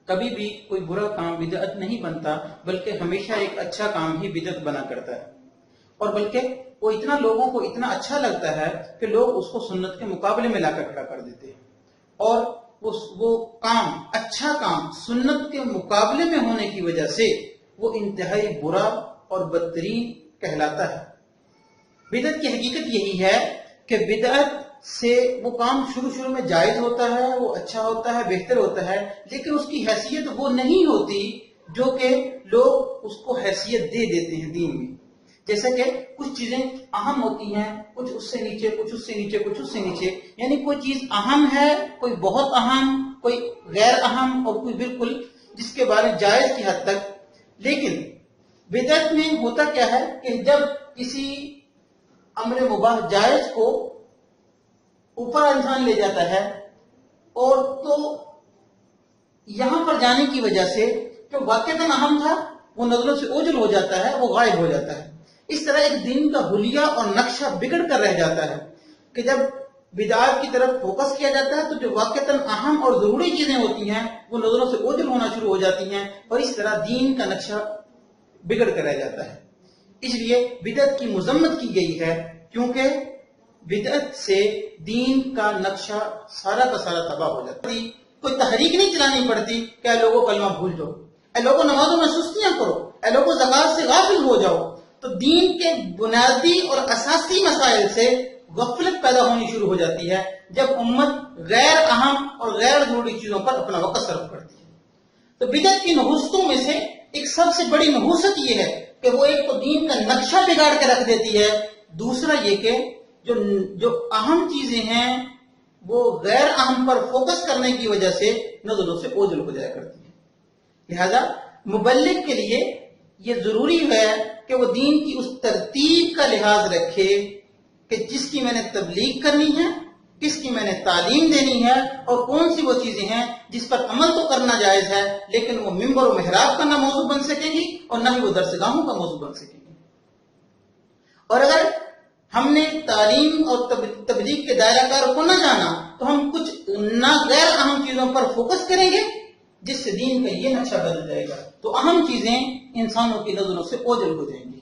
کبھی بھی کوئی برا کام بدعت نہیں بنتا، بلکہ ہمیشہ ایک اچھا کام ہی بدعت بنا کرتا ہے، اور بلکہ وہ اتنا لوگوں کو اتنا اچھا لگتا ہے کہ لوگ اس کو سنت کے مقابلے میں لا کر کھڑا کر دیتے ہیں، اور وہ کام، اچھا کام سنت کے مقابلے میں ہونے کی وجہ سے وہ انتہائی برا اور بدترین کہلاتا ہے۔ بدعت کی حقیقت یہی ہے کہ بدعت سے وہ کام شروع میں جائز ہوتا ہے، وہ اچھا ہوتا ہے، بہتر ہوتا ہے، لیکن اس کی حیثیت وہ نہیں ہوتی جو کہ لوگ اس کو حیثیت دے دیتے ہیں دین میں۔ جیسا کہ کچھ چیزیں اہم ہوتی ہیں، کچھ اس سے نیچے، کچھ اس سے نیچے، کچھ اس سے نیچے، یعنی کوئی چیز اہم ہے، کوئی بہت اہم، کوئی غیر اہم، اور کوئی بالکل جس کے بارے میں جائز کی حد تک۔ لیکن بدعت میں ہوتا کیا ہے کہ جب کسی امر مباح جائز کو اوپر انسان لے جاتا ہے، اور تو یہاں پر جانے کی وجہ سے جو واقعتاً اہم تھا وہ نظروں سے اوجھل ہو جاتا ہے، وہ غائب ہو جاتا ہے۔ اس طرح ایک دین کا حلیہ اور نقشہ بگڑ کر رہ جاتا ہے کہ جب بدعات کی طرف فوکس کیا جاتا ہے تو جو واقعتاً اہم اور ضروری چیزیں ہوتی ہیں وہ نظروں سے اوجھل ہونا شروع ہو جاتی ہیں، اور اس طرح دین کا نقشہ بگڑ کر رہ جاتا ہے۔ اس لیے بدعت کی مذمت کی گئی ہے، کیونکہ بدعت سے دین کا نقشہ سارا کا سارا تباہ ہو جاتا ہے۔ کوئی تحریک نہیں چلانی پڑتی کہ اے لوگوں کلمہ بھول جاؤ، اے لوگوں نمازوں میں سستیاں کرو، اے لوگوں زکوٰۃ سے غافل ہو جاؤ۔ تو دین کے بنیادی اور اساسی مسائل سے غفلت پیدا ہونی شروع ہو جاتی ہے جب امت غیر اہم اور غیر ضروری چیزوں پر اپنا وقت صرف کرتی ہے۔ تو بدعت کی نحوستوں میں سے ایک سب سے بڑی نحوست یہ ہے کہ وہ ایک تو دین کا نقشہ بگاڑ کے رکھ دیتی ہے، دوسرا یہ کہ جو اہم چیزیں ہیں وہ غیر اہم پر فوکس کرنے کی وجہ سے نظروں سے اوجھل ہو جایا کرتی ہیں۔ لہذا مبلغ کے لیے یہ ضروری ہے کہ وہ دین کی اس ترتیب کا لحاظ رکھے کہ جس کی میں نے تبلیغ کرنی ہے، کس کی میں نے تعلیم دینی ہے، اور کون سی وہ چیزیں ہیں جس پر عمل تو کرنا جائز ہے لیکن وہ ممبر و محراب کا نہ موضوع بن سکیں گی اور نہ ہی وہ درسگاہوں کا موضوع بن سکیں گی۔ اور اگر ہم نے تعلیم اور تبلیغ کے دائرہ کار کو نہ جانا تو ہم کچھ نہ غیر اہم چیزوں پر فوکس کریں گے جس سے دین کا یہ نقشہ بدل جائے گا، تو اہم چیزیں انسانوں کی نظروں سے اوجھل ہو جائیں گی۔